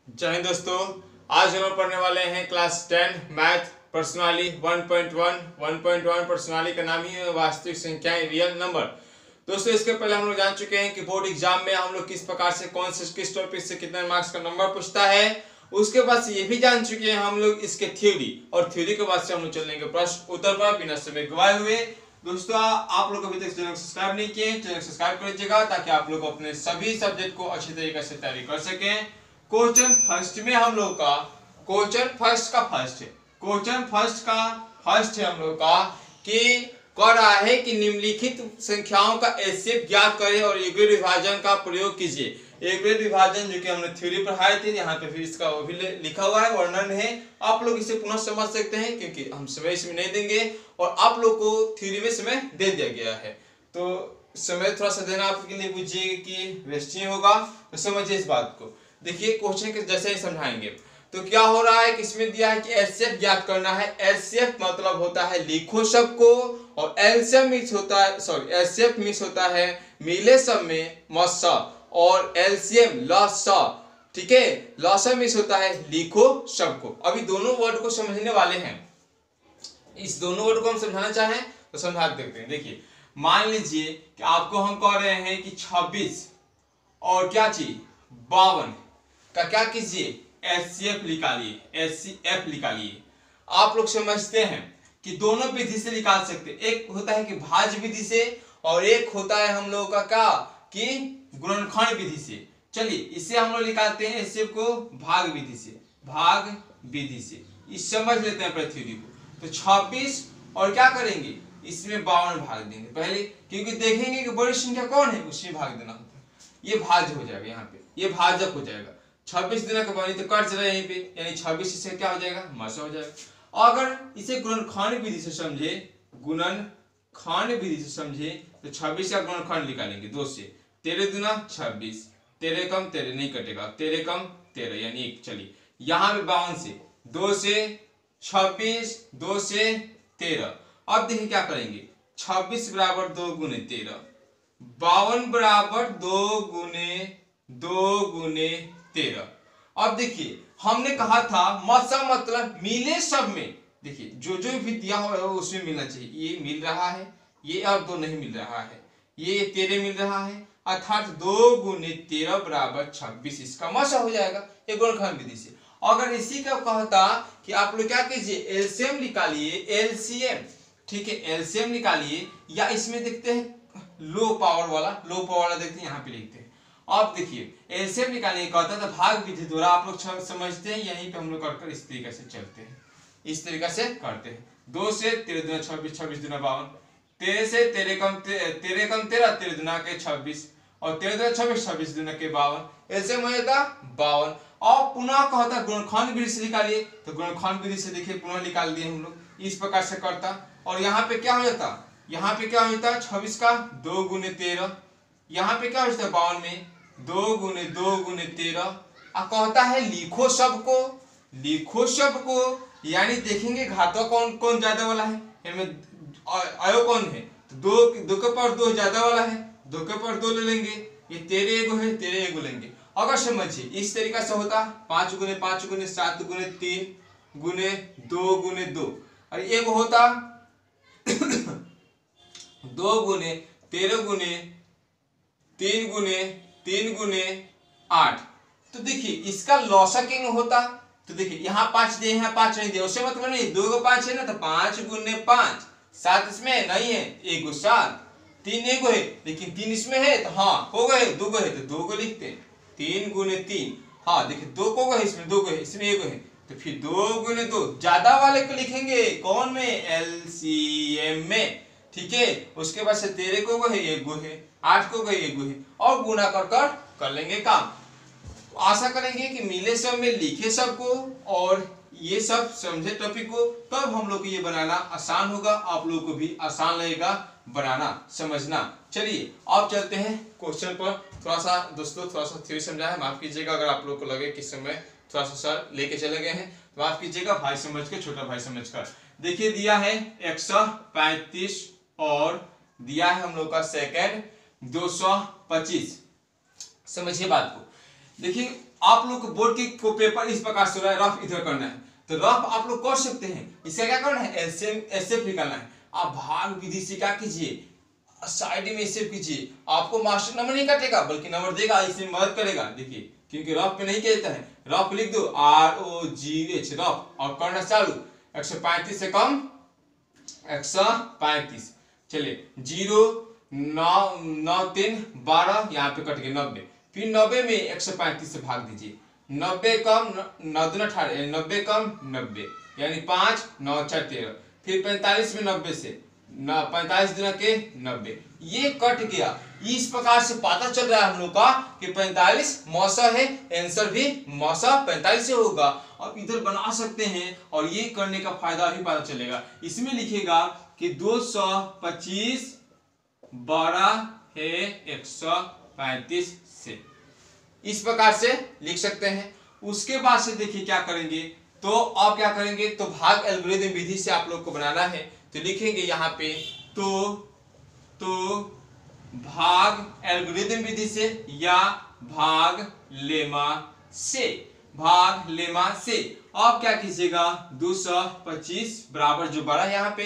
जय हिंद दोस्तों। आज हम लोग पढ़ने वाले हैं क्लास 10 मैथ पर्सनाली 1.1 1.1 पर्सनाली का नाम ही है वास्तविक संख्याएं रियल नंबर। दोस्तों इसके पहले हम लोग जान चुके हैं कि बोर्ड एग्जाम में हम लोग किस प्रकार से कौन से किस टॉपिक से कितने मार्क्स का नंबर पूछता है। उसके बाद से ये भी जान चुके हैं हम लोग इसके थ्योरी, और थ्योरी के बाद से हम लोग चलेंगे प्रश्न उत्तर पर बिना समय गवाए हुए। दोस्तों आप लोग अभी तक चैनल को सब्सक्राइब नहीं किए, चैनल सब्सक्राइब कर लीजिएगा ताकि आप लोग अपने सभी सब्जेक्ट को अच्छी तरीके से तैयारी कर सकें। क्वेश्चन फर्स्ट में हम लोग का क्वेश्चन फर्स्ट का फर्स्ट है हम लोग का कि कह रहा है कि निम्नलिखित संख्याओं का एचसीएफ ज्ञात करें और युग्म विभाजन का प्रयोग कीजिए। युग्म विभाजन जो कि हमने थ्योरी पढ़ाए थे, यहाँ पे फिर इसका वो भी लिखा हुआ है, वर्णन है। आप लोग इसे पुनः समझ सकते हैं क्योंकि हम समय इसमें नहीं देंगे और आप लोग को थ्योरी में समय दे दिया गया है, तो समय थोड़ा सा देना आपके लिए बुझिए कि वेस्ट नहीं होगा। तो समझिए इस बात को। देखिए क्वेश्चन के जैसे ही समझाएंगे तो क्या हो रहा है कि इसमें दिया है कि एचसीएफ ज्ञात करना है। एचसीएफ मतलब होता है लिखो सब को, और एलसीएम मिक्स होता है, सॉरी एचसीएफ मिक्स होता है मिले सब में मसा, और एलसीएम लसा, ठीक है, लसा मिक्स होता है लिखो सब को। अभी दोनों वर्ड को समझने वाले हैं, इस दोनों वर्ड को हम समझाना चाहें तो समझा देखते हैं। देखिए मान लीजिए कि आपको हम कह रहे हैं कि 26 और क्या चीज 52 का क्या कीजिए एचसीएफ निकालिए, एचसीएफ निकालिए। आप लोग समझते हैं कि दोनों विधि से निकाल सकते हैं। एक होता है कि भाज्य विधि से और एक होता है हम लोगों का क्या कि गुणनखंड विधि से। चलिए इसे हम लोग निकालते हैं एचसीएफ को भाग विधि से, भाग विधि से। इस समझ लेते हैं पृथ्वी को। तो 26 और क्या करेंगे इसमें 52 भाग देंगे पहले, क्योंकि देखेंगे कि बड़ी संख्या कौन है उसमें भाग देना होता है। ये भाज्य हो जाएगा, यहाँ पे ये भाजक हो जाएगा। 26 दिन का बनी तो कट जाएगा यहीं पे, यानी 26 इससे क्या हो जाएगा मसा हो जाएगा। अगर इसे गुणनखंड विधि से समझे, गुणनखंड विधि से समझे तो 26 का गुणनखंड निकालेंगे 2 से। 13 दूना 26, 13 कम 13 नहीं कटेगा, 13 कम 13 यानी 1। चलिए यहाँ पे 52 से 2 से 26, 2 से 13। अब देखिए क्या करेंगे 26 बराबर 2 गुने 13, 52 बराबर 2 गुने 13। अब देखिए हमने कहा था मसा मतलब मिले सब में। देखिए जो जो भी दिया हुआ है उसमें मिलना चाहिए। ये मिल रहा है, ये और 2 नहीं मिल रहा है, ये 13 मिल रहा है, अर्थात 2 गुने 13 बराबर 26। इसका मसा हो जाएगा ये गुणनखंड विधि से। अगर इसी का कहता कि आप लोग क्या कीजिए एलसीएम निकालिए, एलसीएम, ठीक है, एलसीएम निकालिए, या इसमें देखते हैं लो पावर वाला देखते हैं, यहाँ पे लिखते हैं। अब देखिए एलसीएम निकालने कहता था भाग विधि द्वारा। आप लोग समझते हैं, यहीं पे हम लोग कर इस तरीके से चलते हैं, इस तरीके से करते हैं। 2 से 13 दूना 26, 26 दूना 52, 13 से 13 कम 13 दूना के 26, और 13 दूना 26, 26 दूना के 52। एलसीएम हो जाता 52। और पुनः कहता गुणनखंड विधि से निकालिए, तो गुणनखंड विधि से देखिए पुनः निकाल दिए हम लोग, इस प्रकार से करता। और यहाँ पे क्या हो जाता, यहाँ पे क्या होता है 26 का 2 गुने 13, यहाँ पे क्या होता है 52 में 2 गुने 13। कहता है लिखो सबको, यानी देखेंगे घातों कौन कौन ज्यादा वाला है, अयो कौन है, तो 2 के पावर 2 ज्यादा वाला है, 2 के पावर 2 ले लेंगे, ये 13 एगो है 13 एगो लेंगे। अगर समझिए इस तरीका से होता 5 गुने 5 गुने 7 गुने 3 गुने 2, और एक होता 2 गुने 13 गुने 3 गुने 8। तो देखिए इसका लौसा क्यों होता, तो देखिए यहाँ 5 दिए, यहाँ 5 नहीं दिए, उससे मतलब नहीं 2 को 5 है ना, तो 5 गुने 5, 7 इसमें नहीं है, 1 को 7, 3 एगो है लेकिन 3 इसमें है, तो हाँ हो गए 2 को है तो 2 को लिखते हैं, 3 गुने 3। हाँ देखिए 2 को है इसमें, 2 को है इसमें, 1 है, तो फिर 2 गुने 2 ज्यादा वाले को लिखेंगे कौन में, एलसीएम में, ठीक है। उसके बाद से 13 को है 1 है, 8 को गई 1 है, और गुना कर लेंगे काम। आशा करेंगे कि मिले सब में लिखे सब को और ये सब समझे टॉपिक को, तब हम लोग को ये बनाना आसान होगा, आप लोगों को भी आसान लगेगा बनाना समझना। चलिए अब चलते हैं क्वेश्चन पर। थोड़ा सा दोस्तों थोड़ा सा थ्योरी समझा है, माफ कीजिएगा अगर आप लोग को लगे कि समय थोड़ा सा सर लेके चले गए हैं, तो माफ कीजिएगा, भाई समझ के, छोटा भाई समझ कर। देखिए दिया है 135 और दिया है हम लोग का सेकंड 225। समझिए बात को। देखिए आप लोग को बोर्ड की को पेपर इस प्रकार से रफ इधर करना है, तो रफ आप लोग कर सकते हैं। इसका क्या करना है, एलसीएम एचसीएफ निकालना है। आप भाग विधि से क्या कीजिए, साइड में एचसीएफ कीजिए। आपको मास्टर नंबर नहीं काटेगा बल्कि नंबर देगा, इसमें मदद करेगा। देखिए क्योंकि रफ में नहीं कहता है, रफ लिख दो ROGH रफ, और करना चालू। 135 से कम 135, चलिए 0 9 9 3 12, यहाँ पे कट गए 90। फिर 90 में 135 से भाग दीजिए। 90 कम 9 दूना 18, 90 कम 90 यानी 5 9 4 13। फिर 45 में 90 से 45 दूना के 90, ये कट गया। इस प्रकार से पता चल रहा है हम लोग का कि 45 मौसा है, आंसर भी मौसा 45 से होगा। अब इधर बना सकते हैं और ये करने का फायदा भी पता चलेगा। इसमें लिखेगा कि 225 बड़ा है 135 से, इस प्रकार से लिख सकते हैं। उसके बाद से देखिए क्या करेंगे, तो आप क्या करेंगे, तो भाग एल्गोरिथम विधि से आप लोग को बनाना है। तो लिखेंगे यहाँ पे तो भाग एल्गोरिथम विधि से या भाग लेमा से, भाग लेमा से आप क्या कीजिएगा, 225 बराबर जो बड़ा है यहाँ पे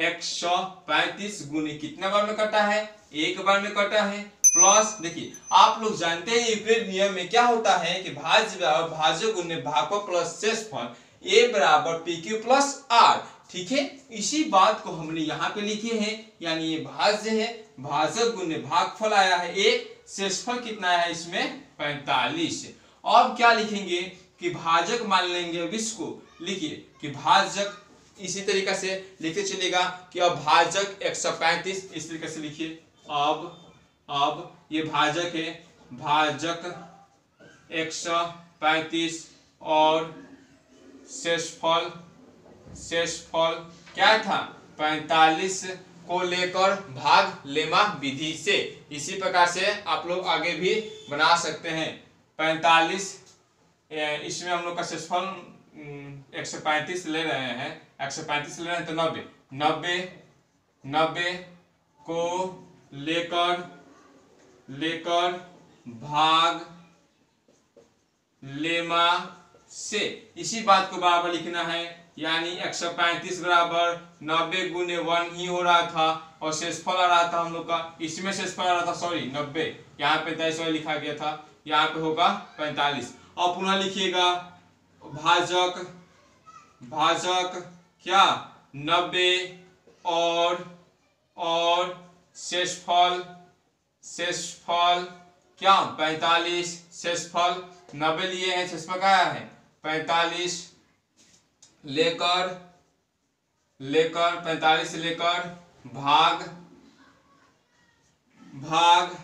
135 गुने कितना बार में कटा है, एक बार में कटा है, प्लस देखिए आप लोग जानते हैं यूक्लिड नियम में क्या होता है कि भाज्य गुने भागफल प्लस शेषफल A बराबर PQ प्लस R। ठीक है, इसी बात को हमने यहाँ पे लिखे हैं, यानी ये भाज्य है, भाजक गुने भागफल आया है 1, शेषफल कितना है इसमें 45। अब क्या लिखेंगे कि भाजक मान लेंगे 20 को, लिखिए कि भाजक इसी तरीका से लिखते चलेगा कि अब भाजक 135, इस तरीके से लिखिए। अब ये भाजक है, भाजक 135 और शेषफल क्या था 45 को लेकर भाग लेमा विधि से। इसी प्रकार से आप लोग आगे भी बना सकते हैं। 45 इसमें हम लोग का शेषफल 135 ले रहे हैं, 135 ले रहे हैं तो 90 को लेकर भाग लेमा से, इसी बात को बराबर लिखना है। यानी 135 बराबर 90 गुने 1 ही हो रहा था और शेषफल आ रहा था हम लोग का, इसमें शेषफल आ रहा था, सॉरी 90, यहाँ 45 लिखा गया था, यहाँ पे होगा 45। और पुनः लिखिएगा भाजक क्या 90 और शेषफल क्या 45, शेषफल 90 लिए हैं, शेषफल क्या है 45 लेकर 45 लेकर भाग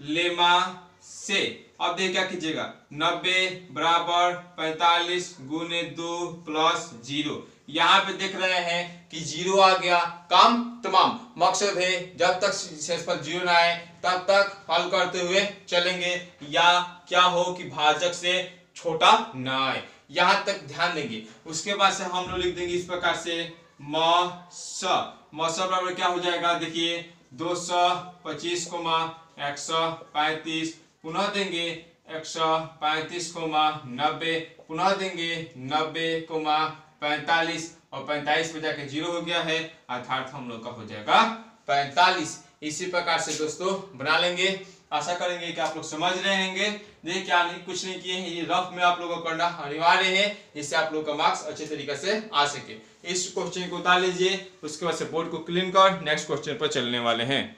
लेमा से। अब देखिए क्या कीजिएगा, 90 बराबर 45 गुने 2 प्लस 0। यहाँ पे देख रहे हैं कि 0 आ गया, काम तमाम। मकसद है जब तक शेषफल 0 ना आए तब तक हल करते हुए चलेंगे, या क्या हो कि भाजक से छोटा ना आए, यहाँ तक ध्यान देंगे। उसके बाद से हम लोग लिख देंगे इस प्रकार से मौस बराबर क्या हो जाएगा, देखिए 225 कोमा 135, पुनः देंगे 135 कोमा 90, पुनः देंगे 90 कोमा 45 और 45 पे जाके 0 हो गया है, अर्थात हम लोग का हो जाएगा 45। इसी प्रकार से दोस्तों बना लेंगे। आशा करेंगे कि आप लोग समझ रहे होंगे। देखिए क्या नहीं कुछ नहीं किए हैं, ये रफ में आप लोगों को करना अनिवार्य है, जिससे आप लोग का मार्क्स अच्छे तरीके से आ सके। इस क्वेश्चन को उतार लीजिए, उसके बाद से बोर्ड को क्लीन कर नेक्स्ट क्वेश्चन पर चलने वाले हैं।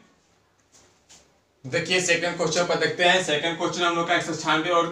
देखिए सेकंड क्वेश्चन पर देखते हैं। सेकंड क्वेश्चन हम लोग का 196 और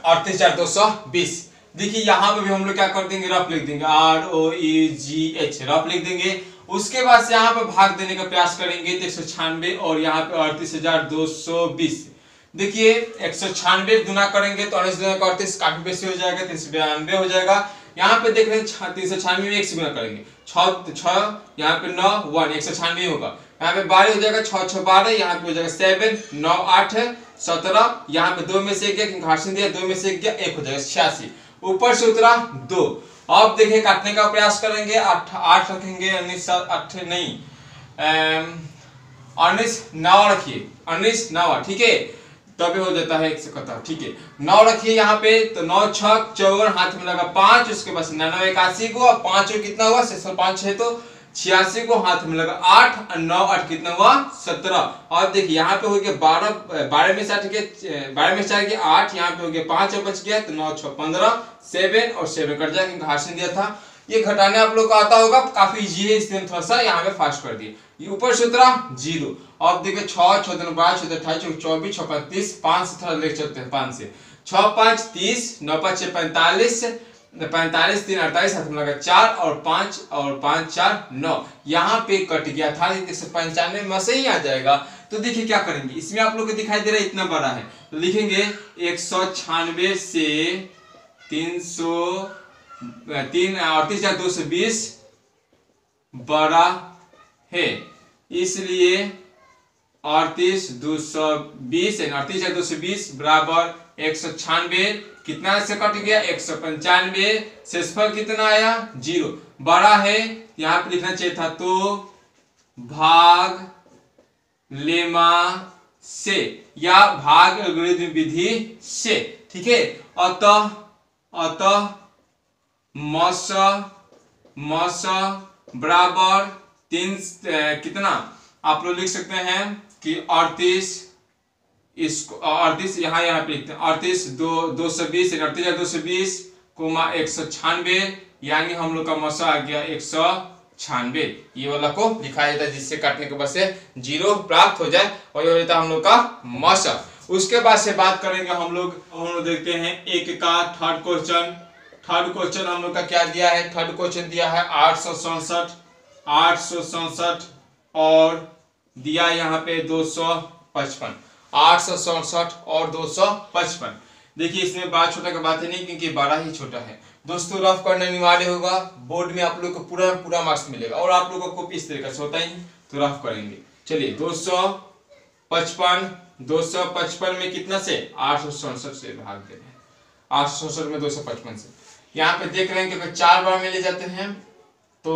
38,220। देखिए यहाँ पे भी हम लोग क्या कर देंगे, रफ लिख देंगे, ROEGH रफ लिख देंगे। उसके बाद से यहाँ पे भाग देने का प्रयास करेंगे, तो 196 और यहाँ पे 38,220। देखिए 196 गुना करेंगे तो 38 काफी बेसी हो जाएगा, 392 हो जाएगा। यहाँ पे देख रहे हैं 396 में 1 से गुना करेंगे, 6 यहाँ पे 9 1 196 होगा। यहाँ पे 12 हो जाएगा, 6 6 12, यहाँ पे हो जाएगा 7 9 8 17, यहाँ पे 2 में से 1 गया, घासन दिया 2 में से 1 गया, 1 हो जाएगा 86, ऊपर से उतरा 2। अब देखिए काटने का प्रयास करेंगे, 8 रखेंगे, 19 8 नहीं 19 9 रखिए, 19 9, ठीक है। तभी हो जाता है 171। ठीक है, 9 रखिए यहाँ पे, तो 9 6 54, हाथ में लगा 5, उसके बाद 99 81 को, अब 5 कितना हुआ, 5 6 तो 86 को, हाथ में लगा 8 और 9 8 कितना हुआ 17। और देखिए यहाँ पे हो गया 12 में से 8 गया, 12 में से 4 गया 8, यहाँ पे हो गया 5 और बच गया, तो 9 6 15, 7 और 7 कट जाए, क्योंकि हाथ दिया था। ये घटाने आप लोग को आता होगा, काफी इजी है, इसलिए थोड़ा सा यहाँ पे फास्ट कर दिए। ये ऊपर सूत्र 0, अब देखिए 6 6 2 12 6 28 24 6 35, 5 से थोड़ा लेके चलते हैं, 5 से 6 5 30, 9 5 6 45, 45 3 48, हाथ में लगा 4 और 5 और 5 4 9, यहाँ पे कट गया था, 195 में से ही आ जाएगा। तो देखिए क्या करेंगे, इसमें आप लोग को दिखाई दे रहा है इतना बड़ा है, तो लिखेंगे 196 से 38,220 बड़ा है, इसलिए 38,220 38,220 बराबर 196, कितना से कट गया 195, शेषफल कितना आया 0, बड़ा है यहाँ पे लिखना चाहिए था, तो भाग लेमा से या भाग एल्गोरिथम विधि से। ठीक है, अतः मस बराबर 3 कितना आप लोग लिख सकते हैं कि 38, इसको 38 यहाँ पे लिखते हैं 38,220 38,220 कोमा 196, यानी हम लोग का मसा आ गया 196। ये वाला को दिखाया जाता है, जिससे काटने के बाद से 0 प्राप्त हो जाए, और ये हो जाता है हम लोग का मसा। उसके बाद से बात करेंगे हम लोग देखते हैं एक का थर्ड क्वेश्चन हम लोग का क्या दिया है। थर्ड क्वेश्चन दिया है 867 और दिया यहाँ पे 255, 867 और 255। देखिए इसमें बड़ा छोटा का बात है नहीं, क्योंकि बड़ा ही छोटा है। दोस्तों रफ करना अनिवार्य होगा, बोर्ड में आप लोग को पूरा मार्क्स मिलेगा, और आप लोगों को इस तरीके से होता ही, तो रफ करेंगे। चलिए 255 में कितना से 867 से भाग दे रहे हैं, 867 में 255 से, यहाँ पे देख रहे हैं कि 4 बार में ले जाते हैं, तो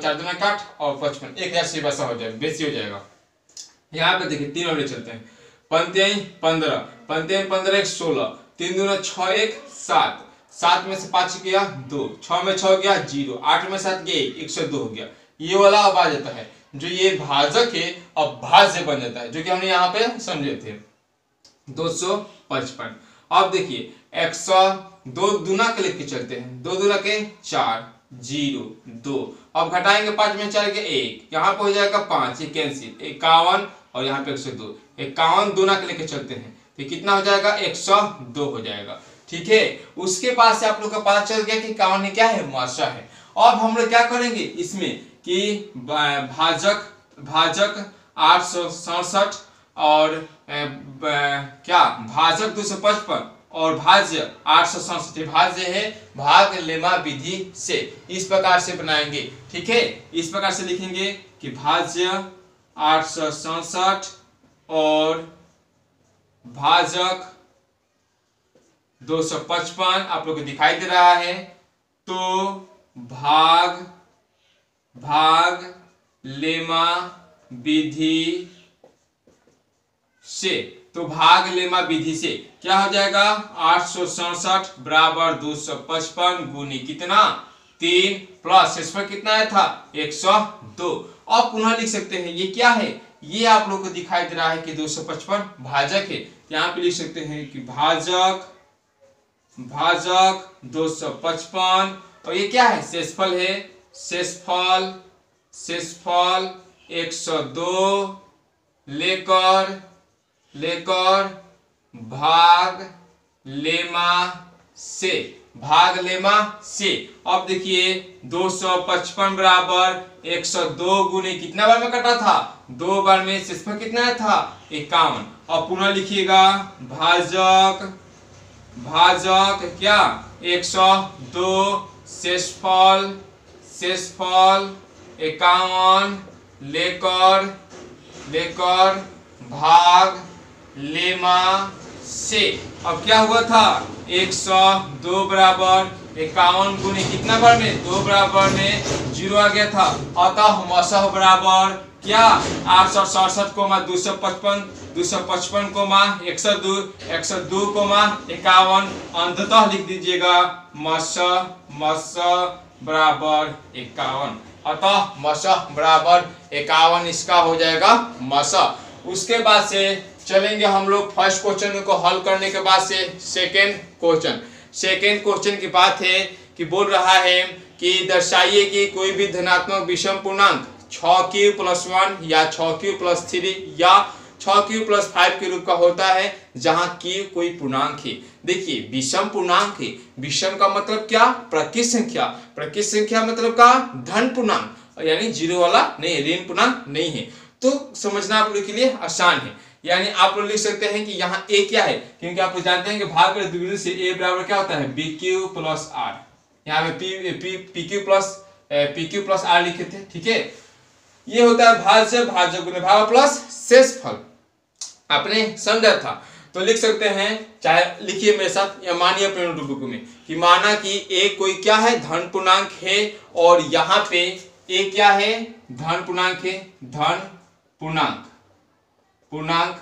4 दूना 8 और 55, 1000 से वैसा हो जाएगा, बेसी हो जाएगा। यहाँ पे देखिए 3 बार ले चलते हैं, 15 1 16, 3 दूना 6 1 7, 7 में से 5 गया 2, 6 में 6 गया 0, 8 में 7 गया 102 हो गया। ये वाला अब आ जाता है, जो ये भाजक है अब भाज्य बन जाता है, जो कि हमने यहाँ पे समझे थे 255। अब देखिए 102 दूना के लेके चलते हैं, 2 दूना के 4 0 2, अब घटाएंगे 5 में 4 के 1, यहाँ पे हो जाएगा 5, ये कैंसिल, 51 और यहाँ पे 102, 51 दूना के लेके चलते हैं, तो कितना हो जाएगा 102 हो जाएगा। ठीक है, उसके बाद से आप लोग का पता चल गया कि 51 क्या है, माशा है। अब हम लोग क्या करेंगे इसमें कि भाजक 867 और क्या भाजक 255 और भाज्य 867, भाज्य है भाग लेमा विधि से, इस प्रकार से बनाएंगे। ठीक है, इस प्रकार से लिखेंगे कि भाज्य 867 और भाजक 255 आप लोग को दिखाई दे रहा है, तो भाग लेमा विधि से, तो भाग लेमा विधि से क्या हो जाएगा 867 बराबर 255 गुनी कितना 3 प्लस शेषफल कितना आया था 102। अब पुनः लिख सकते हैं ये क्या है, ये आप लोग को दिखाई दे रहा है कि 255 भाजक है, यहाँ पे लिख सकते हैं कि भाजक 255, और ये क्या है शेषफल है, शेषफल 102 लेकर भाग लेमा से। अब देखिए 255 बराबर 102 गुने कितना बार में कटा था, 2 बार में, शेषफल कितना था 51। अब पुनः लिखिएगा भाजक क्या 102 शेषफल 51 लेकर भाग लेमा से। अब क्या हुआ था 102 बराबर 51 गुने कितना बार में, 2 बराबर में 0 आ गया था, अतः मसह बराबर क्या 867,255 255, 102 51, अंततः लिख दीजिएगा मस बराबर 51। अतः मस बराबर 51 इसका हो जाएगा मस। उसके बाद से चलेंगे हम लोग फर्स्ट क्वेश्चन को हल करने के बाद से सेकेंड क्वेश्चन की बात है कि बोल रहा है कि दर्शाइए कि कोई भी धनात्मक विषम पूर्णांक 6q+1 या 6q+3 या 6q+5 के रूप का होता है जहां q कोई पूर्णांक है। देखिए विषम पूर्णांक है, विषम का मतलब क्या? प्रकृत संख्या मतलब का धन पूर्णांक, यानी जीरो वाला नहीं है, ऋण पूर्णांक नहीं है। तो समझना आप लोग के लिए आसान है। यानी आप लोग लिख सकते हैं कि यहाँ a क्या है, क्योंकि आप लोग जानते हैं कि भाग कर द्विगुणित से a बराबर क्या होता है bq+r। यहाँ पे pq+r लिखे थे, ठीक है। ये होता है भाज्य गुणा प्लस शेषफल, आपने समझा था। तो लिख सकते हैं, चाहे लिखिए मेरे साथ या मानिए अपने नोटबुक में कि माना कि a कोई क्या है, धन पूर्णांक है, और यहाँ पे a क्या है, धन पूर्णांक है, धन पूर्णांक,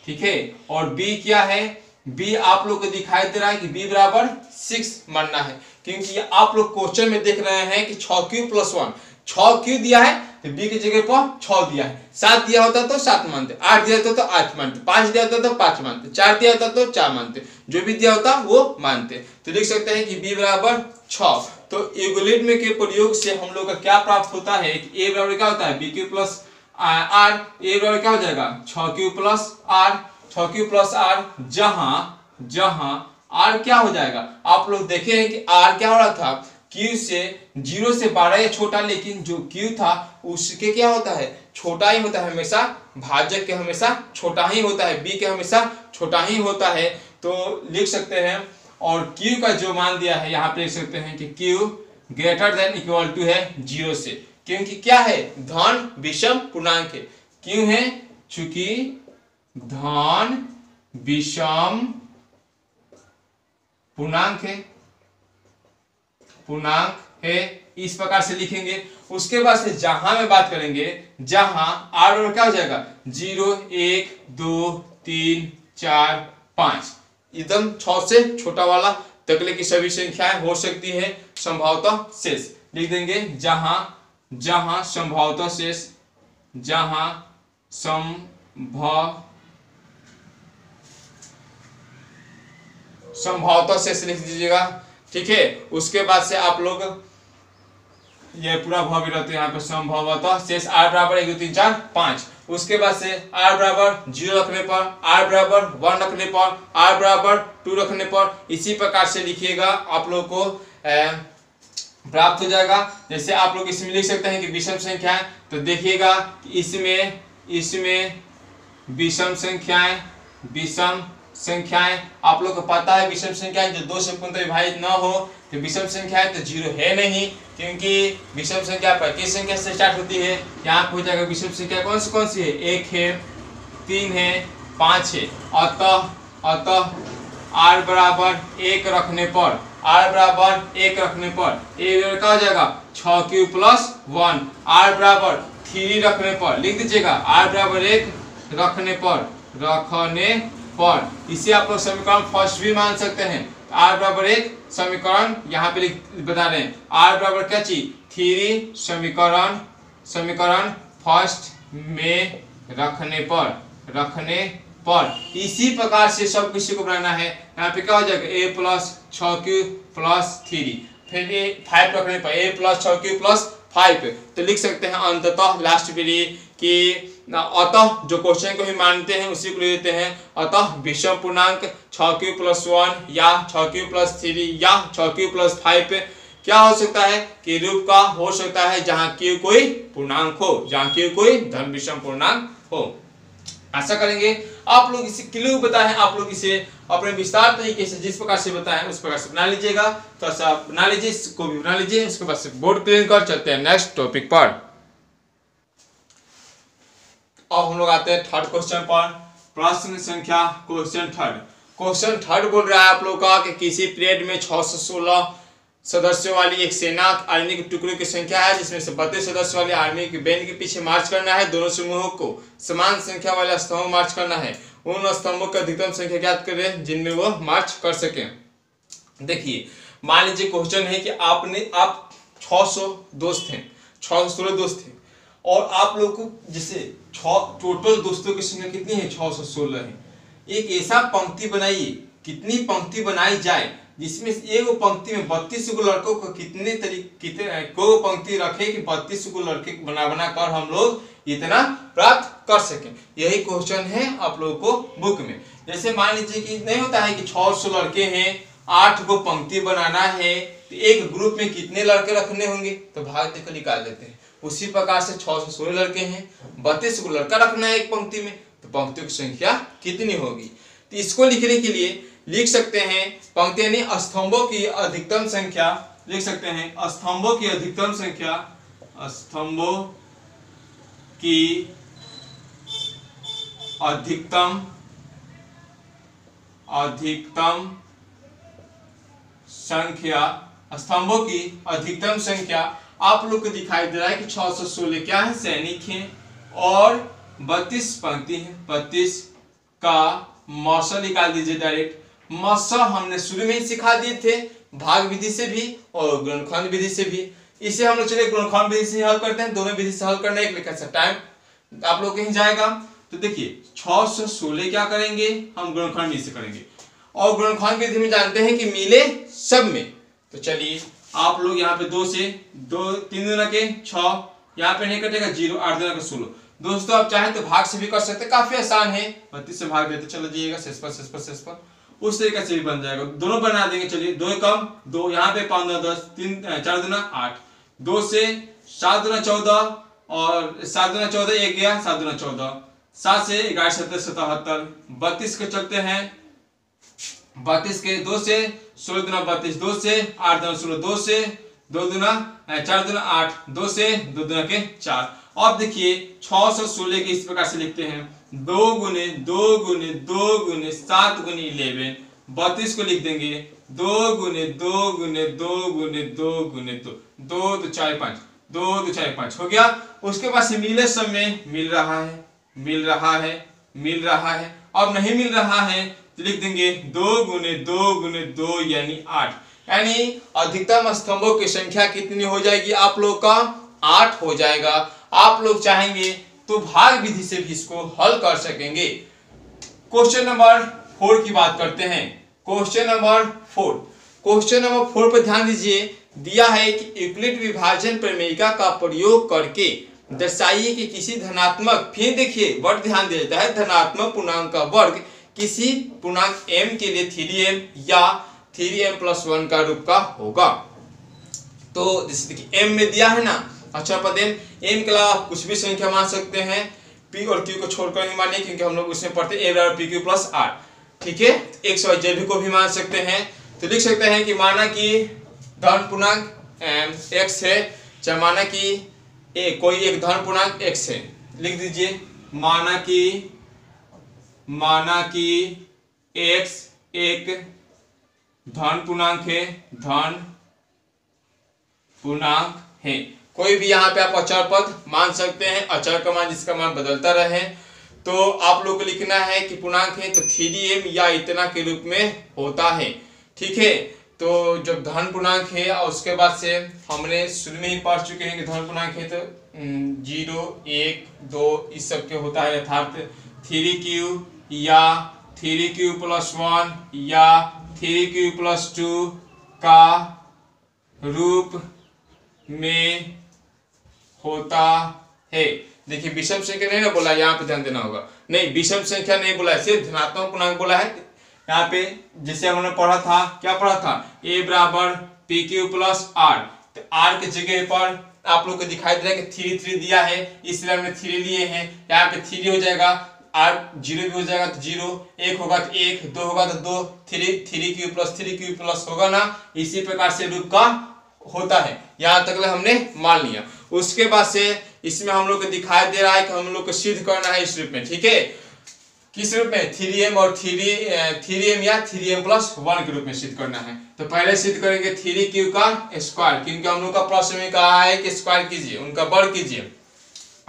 ठीक है। और b क्या है, b आप लोग को दिखाई दे रहा है कि b बराबर 6 मानना है, क्योंकि आप लोग क्वेश्चन में देख रहे हैं कि 6q+1, 6q दिया है तो b की जगह पर 6 दिया है, 7 दिया होता तो 7 मानते, 8 दिया होता तो 8 मानते, 5 दिया होता तो 5 मानते, 4 दिया होता तो 4 मानते, जो भी दिया होता वो मानते। तो लिख सकते हैं कि b बराबर 6। तो एल्गोरिथम के प्रयोग से हम लोग का क्या प्राप्त होता है कि a बराबर क्या होता है bq+r, a बराबर क्या हो जाएगा 6q+r, जहां r क्या हो जाएगा, आप लोग देखे हैं कि r क्या हो रहा था, q से 0 से 12 या छोटा, लेकिन जो q था उसके क्या होता है, छोटा ही होता है हमेशा, भाजक के हमेशा छोटा ही होता है, b के हमेशा छोटा ही होता है। तो लिख सकते हैं, और q का जो मान दिया है यहाँ पे लिख सकते हैं कि q greater than equal to है 0 से, क्योंकि क्या है, धन विषम पूर्णांक है। क्यों है, चूंकि धन विषम पूर्णांक है, इस प्रकार से लिखेंगे। उसके बाद से जहां में बात करेंगे, जहां r और क्या हो जाएगा 0 1 2 3 4 5, एकदम 6 से छोटा वाला तकले की सभी संख्याएं हो सकती है संभवतः शेष लिख देंगे। जहां संभवतः शेष, जहां संभवतः शेष लिख दीजिएगा, ठीक है। उसके बाद से आप लोग ये पूरा भाव रहते हैं यहाँ पे संभवतः शेष r बराबर 1 2 3 4 5। उसके बाद से r बराबर 0 रखने पर, r बराबर 1 रखने पर, r बराबर 2 रखने पर, इसी प्रकार से लिखिएगा, आप लोग को प्राप्त हो जाएगा। जैसे आप लोग इसमें लिख सकते हैं कि विषम संख्या है, तो देखिएगा कि इसमें विषम संख्याएं आप लोग को पता है, विषम संख्याएं जो 2 से पूर्णतः विभाजित न हो तो विषम संख्या है, तो 0 है नहीं, क्योंकि विषम संख्या प्रतिशत संख्या से स्टार्ट होती है। यहाँ पे हो जाएगा विषम संख्या कौन सी है, 1 है, 3 है, 5 है। अतः r बराबर 1 रखने पर, a क्या हो जाएगा 6q+1, r बराबर 3 रखने पर, लिख दीजिएगा r बराबर 1 रखने पर, इसे आप लोग समीकरण फर्स्ट भी मान सकते हैं। r बराबर 1 समीकरण यहाँ पे बता रहे हैं, r बराबर क्या चीज 3 समीकरण फर्स्ट में रखने पर, इसी प्रकार से सब किसी को बनाना है। यहाँ पे क्या हो जाएगा a+6q+3, फिर a 5 रखने पर a+6q+5, तो लिख सकते हैं अंततः लास्ट में कि अतः जो क्वेश्चन को ही मानते हैं उसी को ले लेते हैं। अतः विषम पूर्णांक 6q+1 या 6q+3 या 6q+5 क्या हो सकता है कि रूप का हो सकता है जहां q कोई पूर्णांक हो, जहां q कोई धन विषम पूर्णांक हो। आशा करेंगे आप लोग इसे क्लियर बताएं, आप लोग इसे अपने विस्तार तरीके से जिस प्रकार से बताएं उस प्रकार से बना लीजिएगा। तो ऐसा बना लीजिए, इसको भी बना लीजिए। उसके बाद से बोर्ड क्लियर कर चलते हैं नेक्स्ट टॉपिक पर। अब हम लोग आते हैं थर्ड क्वेश्चन पर। प्रश्न संख्या क्वेश्चन थर्ड बोल रहा है आप लोग का कि किसी पीरियड में 6 से सदस्यों वाली एक सेना आर्मी के टुकड़ों की संख्या है, जिसमें से 32 सदस्यों वाली आर्मी की बैंड के पीछे मार्च करना है। दोनों समूहों को समान संख्या वाले स्तंभों मार्च करना है। उन स्तंभों की अधिकतम संख्या ज्ञात करें जिनमें वो मार्च कर सके। देखिए, मान लीजिए क्वेश्चन है कि आप 600 दोस्त हैं, 616 दोस्त हैं, और आप लोग को जैसे टोटल दोस्तों की संख्या कितनी है, 616 है। एक ऐसा पंक्ति बनाइए, कितनी पंक्ति बनाई जाए जिसमें एक पंक्ति में 32 को लड़कों को कितने को पंक्ति रखे कि 32 को लड़के बना कर हम लोग इतना प्राप्त कर सकें। यही क्वेश्चन है आप लोगों को बुक में। जैसे मान लीजिए कि नहीं होता है कि 600 लड़के हैं, 8 को पंक्ति बनाना है, तो एक ग्रुप में कितने लड़के रखने होंगे, तो भाग देकर निकाल लेते हैं। उसी प्रकार से 616 लड़के हैं, 32 को लड़का रखना है एक पंक्ति में, तो पंक्तियों की संख्या कितनी होगी। तो इसको लिखने के लिए लिख सकते हैं पंक्ति यानी स्तंभों की अधिकतम संख्या, लिख सकते हैं स्तंभों की अधिकतम संख्या, स्तंभों की अधिकतम संख्या, स्तंभों की अधिकतम संख्या आप लोग को दिखाई दे रहा है कि 616 क्या है, सैनिक हैं, और 32 पंक्ति है। 32 का मौसा निकाल दीजिए डायरेक्ट। मौसा हमने शुरू में ही सिखा दिए थे, भाग विधि से भी और गुणनखंड विधि से भी। इसे हम लोग चलिए गुणनखंड विधि से हल करते हैं। दोनों विधि से हल करना एक लेखा सा टाइम आप लोग कहीं जाएगा। तो देखिए 616 क्या करेंगे, हम गुणनखंड विधि से करेंगे, और गुणनखंड विधि में जानते हैं कि मिले सब में। तो चलिए आप लोग यहाँ पे 2 से 2 3 दूना के 6, यहाँ पे नहीं कटेगा 0, 8 दूना के 16। दोस्तों आप चाहें तो भाग से भी कर सकते हैं, काफी आसान है। 32 से भाग देते चलो जाइएगा, शेष पर उस तरीके से भी बन जाएगा। दोनों बना देंगे। चलिए 2 कम 2, यहाँ पे 5 10 3 4 दूना 8, 2 से 7 दूना 14, और 7 दूना 14 1 गया, 7 दूना 14, 7 से 11 17 77, 32 के चलते हैं, 32 के 2 से 16 दूना 32, 2 से 8 दूना 16, 2 से 2 दूना 4 दूना 8, 2 से 2 दूना के 4। अब देखिए 616 के इस प्रकार से लिखते हैं 2 गुने 2 गुने 2 गुने 7 गुने 11। 32 को लिख देंगे 2 गुने 2 गुने 2 गुने 2 गुने 2, 2 2 4 5, 2 2 4 5 हो गया। उसके बाद से मिले सब में मिल रहा है, मिल रहा है, मिल रहा है। अब नहीं मिल रहा है तो लिख देंगे 2 गुने 2 गुने 2 यानी 8। यानी अधिकतम स्तंभों की संख्या कितनी हो जाएगी आप लोग का, 8 हो जाएगा। आप लोग चाहेंगे तो भाग विधि से भी इसको हल कर सकेंगे। क्वेश्चन नंबर 4 की बात करते हैं। क्वेश्चन नंबर 4 पर ध्यान दीजिए। दिया है कि यूक्लिड विभाजन प्रमेयिका का प्रयोग करके दर्शाइए कि किसी धनात्मक, फिर देखिए वर्ड ध्यान दिया जाता है, धनात्मक पूर्णांक का वर्ग किसी पूर्णांक m के लिए 3m या 3m+1 का रूप का होगा। तो जैसे देखिए m में दिया है ना, अच्छा पद m के अलावा आप कुछ भी संख्या मान सकते हैं, p और q को छोड़कर नहीं मानिए क्योंकि हम लोग उसमें पढ़ते हैं a = pq+r, ठीक है। x और z को भी मान सकते हैं। तो लिख सकते हैं कि माना कि धन पूर्णांक x है, चाहे माना कि कोई एक धन पूर्णांक x है, लिख दीजिए माना कि x एक धन पूर्णांक है, धन पूर्णांक है। कोई भी यहाँ पे आप अचर पद मान सकते हैं, अचर का मान जिसका मान बदलता रहे। तो आप लोग को लिखना है कि पूर्णांक है तो 3m या इतना के रूप में होता है, ठीक है। तो जब धन पूर्णांक है और उसके बाद से हमने शुरू में ही पढ़ चुके हैं कि धन पूर्णांक है तो 0 1 2 इस सब के होता है, अर्थात 3q या 3q+1 या 3q+2 का रूप में होता है। देखिए विषम संख्या नहीं ना बोला, यहाँ पे ध्यान देना होगा, नहीं विषम संख्या नहीं बोला है, सिर्फ धनात्मक पूर्णांक बोला है। यहाँ पे जैसे हमने पढ़ा था, क्या पढ़ा था, a = pq+r, तो r के जगह पर आप लोग को दिखाई दे रहा है कि 3 दिया है, इसलिए हमने 3 लिए हैं। यहाँ पे 3 हो जाएगा, r 0 भी हो जाएगा तो 0, 1 होगा तो 1, 2 होगा तो 2, 3q+3q+ होगा ना, इसी प्रकार से रूप का होता है। यहाँ तक हमने मान लिया। उसके बाद से इसमें हम लोग को दिखाई दे रहा है कि हम लोग को सिद्ध करना है इस रूप में, ठीक है, किस रूप में 3m और 3m या 3m+1 के रूप में सिद्ध करना है। तो पहले सिद्ध करेंगे 3q का स्क्वायर, क्योंकि हम लोग का प्रश्न में कहा है कि स्क्वायर कीजिए, उनका वर्ग कीजिए।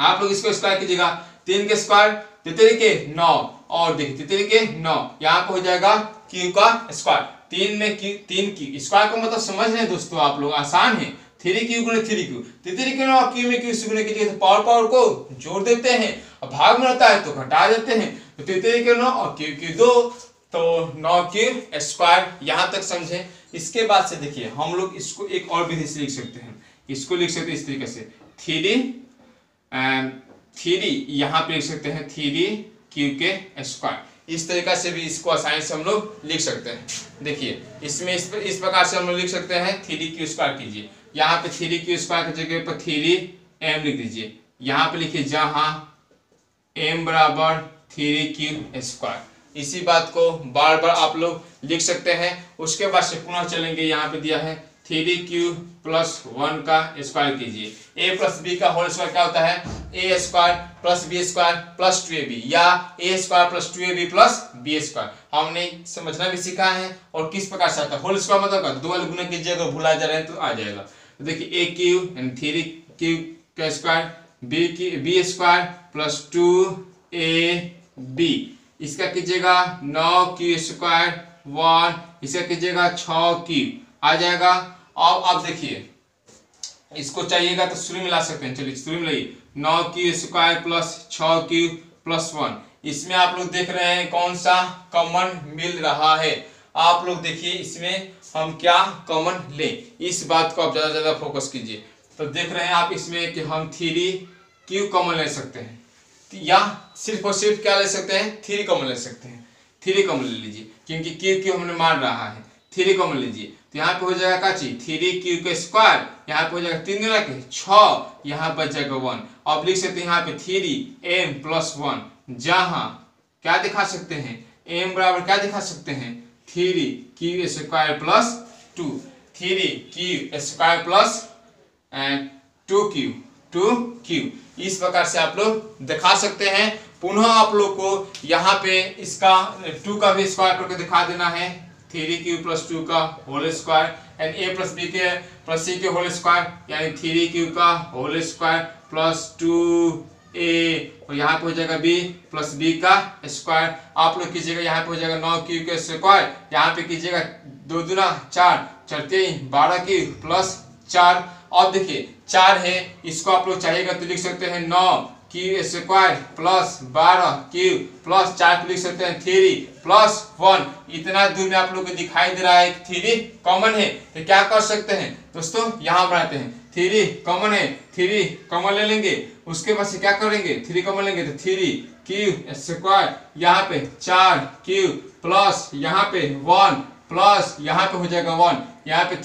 आप लोग इसको स्क्वायर कीजिएगा, 3 के स्क्वायर 3 के 9 और देखिए 3 के 9, यहाँ पे हो जाएगा q का स्क्वायर। 3 में q, 3 q स्क्वायर का मतलब समझ रहे हैं दोस्तों आप लोग, आसान है। 3q गुणे 3q, 3 के 9 q में q से गुणे कीजिए तो पावर को जोड़ देते हैं, और भाग में रहता है तो घटा देते हैं। तो 3 के 9 और q 2, तो 9q स्क्वायर। यहाँ तक समझे। इसके बाद से देखिए हम लोग इसको एक और विधि से लिख सकते हैं, इसको लिख सकते हैं इस तरीके से 3 यहाँ पे लिख सकते हैं 3q के स्क्वायर। इस तरीका से भी इसको आसानी से हम लोग लिख सकते हैं। देखिए इसमें इस प्रकार से हम लोग लिख सकते हैं 3q स्क्वायर कीजिए, यहाँ पे 3q स्क्वायर की जगह पर 3m लिख दीजिए, यहाँ पे लिखिए जहाँ m बराबर 3q स्क्वायर। इसी बात को बार बार आप लोग लिख सकते हैं। उसके बाद से पुनः चलेंगे, यहाँ पे दिया है 3q+1 का स्क्वायर कीजिए। a + b का होल स्क्वायर क्या होता है, a² + b² + 2ab, या a² + 2ab + b²। हमने समझना भी सीखा है और किस प्रकार से आता है। होल स्क्वायर मतलब का 2 वाले गुना कीजिएगा, भुला जा रहे हैं तो आ जाएगा। तो देखिए aq यानी 3q का स्क्वायर, b² + 2ab, इसका कीजिएगा 9q² 1, इसका कीजिएगा 6q आ जाएगा। अब आप देखिए इसको चाहिएगा तो शुरू में ला सकते हैं, चलिए शुरू में लाइए 9q² + 6q + 1। इसमें आप लोग देख रहे हैं कौन सा कॉमन मिल रहा है। आप लोग देखिए इसमें हम क्या कॉमन लें, इस बात को आप ज्यादा फोकस कीजिए। तो देख रहे हैं आप इसमें कि हम 3q कॉमन ले सकते हैं, या सिर्फ और सिर्फ क्या ले सकते हैं, 3 कॉमन ले सकते हैं। 3 कॉमन ले लीजिए, क्योंकि q हमने मान रहा है। 3 कॉमन लीजिए तो यहाँ पे हो जाएगा क्या चीज, 3q के स्क्वायर, यहाँ पे हो जाएगा 3 दूना के 6, यहाँ बच जाएगा 1। अब लिख सकते हैं यहाँ पे 3m+1, जहाँ क्या दिखा सकते हैं, m बराबर क्या दिखा सकते हैं, 3q² + 2, 3q² + 2q। इस प्रकार से आप लोग दिखा सकते हैं। पुनः आप लोग को यहाँ पे इसका 2 का भी स्क्वायर करके दिखा देना है, 3q + 2 का whole square, and a + b के + c के होल स्क्वायर, यानी 3q का होल स्क्वायर + 2a, और यहाँ पे हो जाएगा b + b का स्क्वायर। आप लोग कीजिएगा यहाँ पे हो जाएगा 9q के स्क्वायर, यहाँ पे कीजिएगा 2 दूना 4, 4 3 12q + 4। अब देखिए 4 है, इसको आप लोग चाहिएगा तो लिख सकते हैं 9q² + 12q + 4 को लिख सकते हैं 3 + 1। इतना दूर में आप लोग को दिखाई दे रहा है 3 कॉमन है, तो क्या कर सकते हैं दोस्तों, यहाँ बनाते हैं 3 कॉमन है, 3 कॉमन ले लेंगे। उसके बाद से क्या करेंगे, 3 कॉमन लेंगे तो 3q², यहाँ पे 4q प्लस यहाँ पे 1 प्लस यहाँ पे हो जाएगा 1, यहाँ पे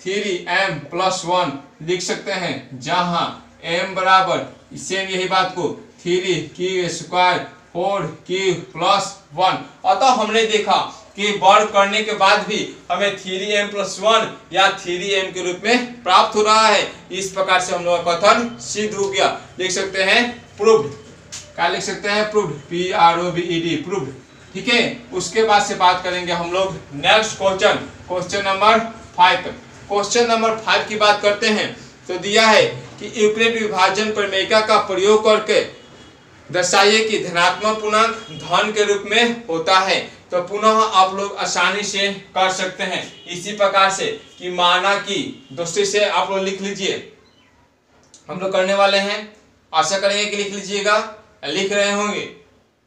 3m+1 लिख सकते हैं, जहां m बराबर सेम यही बात को 3q² 4q + 1। अतः हमने देखा कि वर्ग करने के बाद भी हमें 3m+1 या 3m के रूप में प्राप्त हो रहा है। इस प्रकार से हम लोग का कथन सिद्ध हो गया। लिख सकते हैं प्रूव्ड, क्या लिख सकते हैं, प्रूव्ड, PROVED, प्रूव्ड। ठीक है, उसके बाद से बात करेंगे हम लोग next question number 5। Question number 5 की बात करते हैं। तो दिया है कि यूक्लिड विभाजन प्रमेय का प्रयोग करके दर्शाइए कि धनात्मक पूर्णांक धन के रूप में होता है। तो पुनः आप लोग आसानी से कर सकते हैं इसी प्रकार से कि माना कि दोस्तों से आप लोग लिख लीजिए, हम लोग करने वाले हैं, आशा करेंगे कि लिख लीजिएगा, लिख रहे होंगे,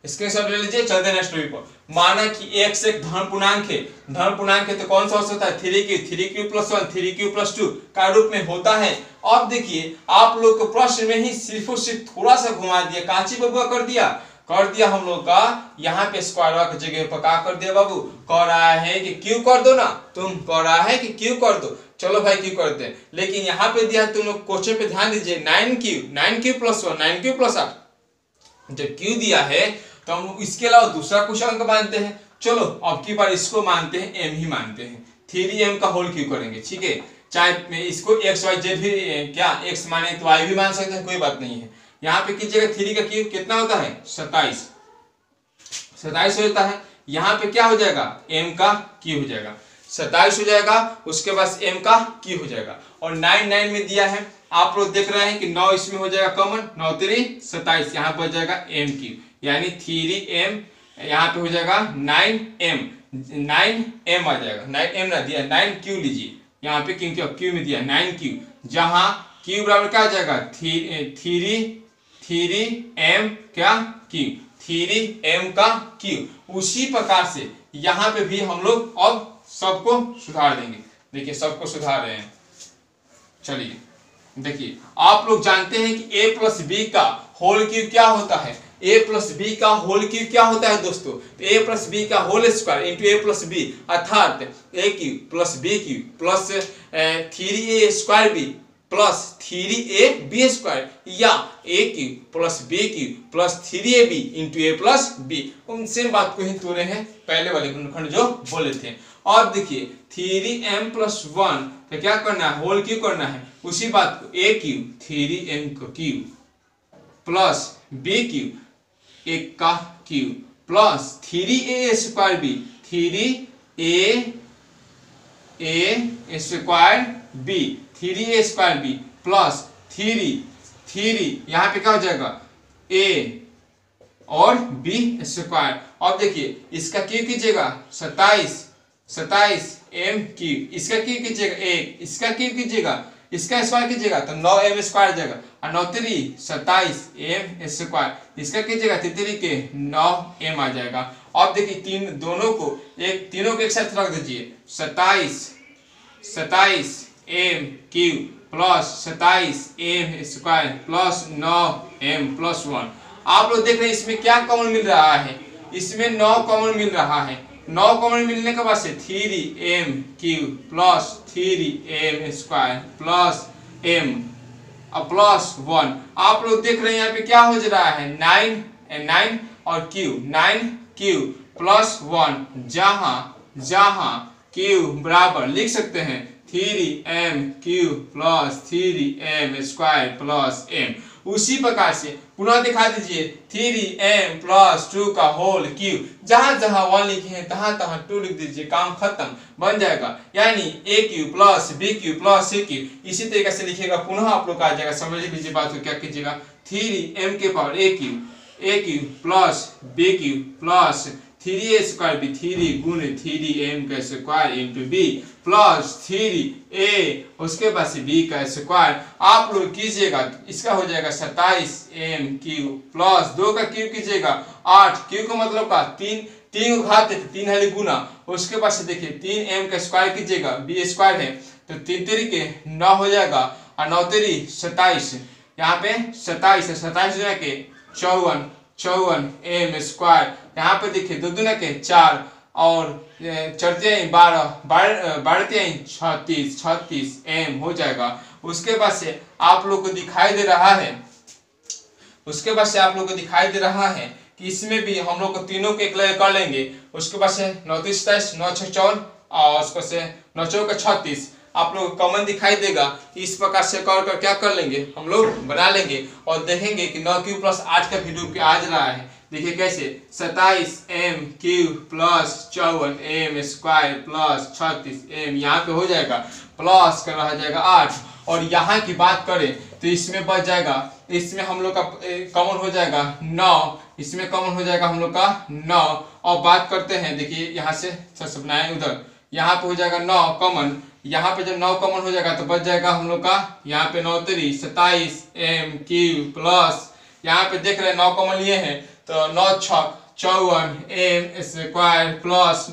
स्क्रीनशॉट ले लीजिए। चलते हैं नेक्स्ट टॉपिक पर। माना कि x एक धन पूर्णांक है, तो कौन सा हो सकता है, 3q + 1 3q + 2 का रूप में होता है। अब देखिए आप लोग को प्रश्न में ही सिर्फ और सिर्फ थोड़ा सा घुमा दिया, कांची बबुआ कर दिया हम लोग का, यहाँ पे स्क्वायर की जगह पर क्या कर दिया बाबू, कह रहा है कि क्यू कर दो ना, तुम कह रहा है कि क्यू कर दो, चलो भाई क्यू करते हैं। लेकिन यहाँ पे दिया, तुम लोग क्वेश्चन पे ध्यान दीजिए, 9q + 1 9q + 8, जब क्यू दिया है तो हम इसके अलावा दूसरा कुछ अंक मानते हैं। चलो अब की बार इसको मानते हैं, m ही मानते हैं, 3m का होल क्यू करेंगे। ठीक है, चाहे इसको x y z भी क्या x माने तो y भी मान सकते हैं, कोई बात नहीं है। यहाँ पे कीजिएगा 3 का क्यूब कितना होता है, 27, 27 हो जाता है। यहाँ पे क्या हो जाएगा, m का क्यू हो जाएगा, 27 हो जाएगा, उसके बाद m का क्यू हो जाएगा। और 9 में दिया है, आप लोग देख रहे हैं कि 9 इसमें हो जाएगा कॉमन, 9 3 27, यहाँ पर हो जाएगा m क्यू, यानी 3m, यहाँ पे हो जाएगा 9m, 9m आ जाएगा, 9m ना दिया, 9q लीजिए, यहाँ पे क्यू में दिया 9q, जहाँ q बराबर क्या आ जाएगा 3m क्या q, 3m का q। उसी प्रकार से यहाँ पे भी हम लोग अब सबको सुधार देंगे। देखिए सबको सुधार रहे हैं, चलिए देखिए, आप लोग जानते हैं कि a प्लस बी का होल क्यूब क्या होता है, a प्लस बी का होल क्यूब क्या होता है दोस्तों, तो a प्लस बी का whole square into a plus B, अर्थात a cube plus B cube plus 3a square B plus 3ab square, या a cube plus b cube plus 3ab into a plus B. उन same बात को ही तोड़े हैं पहले वाले गुणनखंड जो बोले थे। और देखिए 3m प्लस 1 तो क्या करना है, होल क्यूब करना है, उसी बात को a क्यूब 3m का क्यूब प्लस b क्यूब 1 का cube plus 3a square B, 3a square B, 3a square B plus 3 यहाँ पे क्या हो जाएगा a और b स्क्वायर। अब देखिए इसका क्यों कीजिएगा 27 m क्यूब, इसका क्यों कीजिएगा 1, इसका क्यों कीजिएगा, इसका स्क्वायर कीजिएगा तो 9m स्क्वायर आ जाएगा, और 9 3 27 m स्क्वायर, इसका कीजिएगा 3 के 9m आ जाएगा। अब देखिए तीनों को एक साथ रख दीजिए, 27 m cube plus 27 m square plus 9m plus 1। आप लोग देख रहे हैं इसमें क्या कॉमन मिल रहा है, इसमें 9 कॉमन मिल रहा है, 9 कॉमन मिलने के बाद से 3m cube plus 3m square plus m plus 1। आप लोग देख रहे हैं यहाँ पे क्या हो रहा है 9 और क्यूब, 9 क्यूब प्लस 1, जहां क्यूब बराबर लिख सकते हैं 3m cube plus 3m square plus m। उसी प्रकार से पुनः दिखा दीजिए 3m प्लस 2 का होल क्यूब, जहां 1 लिखे हैं तहां 2 लिख दीजिए, काम खत्म, बन जाएगा, यानी a cube plus b cube plus c cube. इसी तरीके से लिखिएगा, पुनः आप लोग आ जाएगा, समझ लीजिए बात को, क्या कीजिएगा 3m के power a cube plus b cube plus 3a square B, 3 गुणे 3m का square into b plus 3a, उसके बाद से b का स्क्वायर। आप लोग कीजिएगा इसका हो जाएगा 27m क्यूब प्लस 2 का क्यूब कीजिएगा 8, क्यूब का मतलब का 3 को घात देते 3 है गुना, उसके बाद से देखिए 3m का स्क्वायर कीजिएगा, b स्क्वायर है तो 3 3 के 9 हो जाएगा, और 9 3 27, यहाँ पे 27 के 54 m स्क्वायर, यहाँ पे देखिए 2 दूना के 4 और 4 12 36 m हो जाएगा। उसके बाद से आप लोग को दिखाई दे रहा है, कि इसमें भी हम लोग को तीनों को एक कर लेंगे। उसके बाद से 9 3 27 9 6 54 और उसको से 9 4 का 36, आप लोग कॉमन दिखाई देगा। इस प्रकार से कर क्या कर लेंगे, हम लोग बना लेंगे और देखेंगे कि 9 क्यूब प्लस 8 का वैल्यू क्या आ रहा है। देखिए कैसे 27m cube plus 54m square plus 36m, यहाँ पे हो जाएगा प्लस का रह जाएगा 8, और यहाँ की बात करें तो इसमें बच जाएगा, इसमें हम लोग का कॉमन हो जाएगा 9, इसमें कॉमन हो जाएगा हम लोग का 9। और बात करते हैं, देखिए यहाँ से बनाए उधर, यहाँ पे हो जाएगा 9 कॉमन, यहाँ पे जब 9 कॉमन हो जाएगा तो बच जाएगा हम लोग का यहाँ पे 9 3 27m क्यूब प्लस, यहाँ पे देख रहे हैं 9 कॉमन लिए हैं तो 9 6 54m स्क्वायर प्लस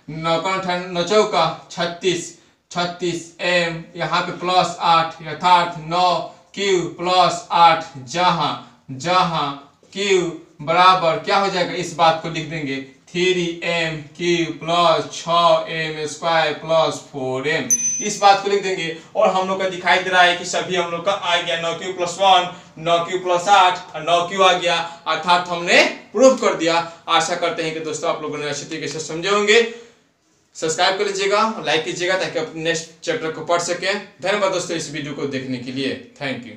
9 चौका 36m, यहाँ पे प्लस 8, अर्थात 9 क्यूब प्लस 8, जहां क्यूब बराबर क्या हो जाएगा, इस बात को लिख देंगे 3m cube plus 6m square plus 4m, इस बात को लिख देंगे। और हम लोग का दिखाई दे रहा है कि सभी हम लोग का आ गया 9 क्यूब प्लस 1, 9 क्यूब प्लस 8 और 9 क्यूब आ गया, अर्थात हमने प्रूफ कर दिया। आशा करते हैं कि दोस्तों आप लोगों ने अच्छे तरीके से समझे होंगे। सब्सक्राइब कर लीजिएगा, लाइक कीजिएगा ताकि आप नेक्स्ट चैप्टर को पढ़ सकें। धन्यवाद दोस्तों इस वीडियो को देखने के लिए, थैंक यू।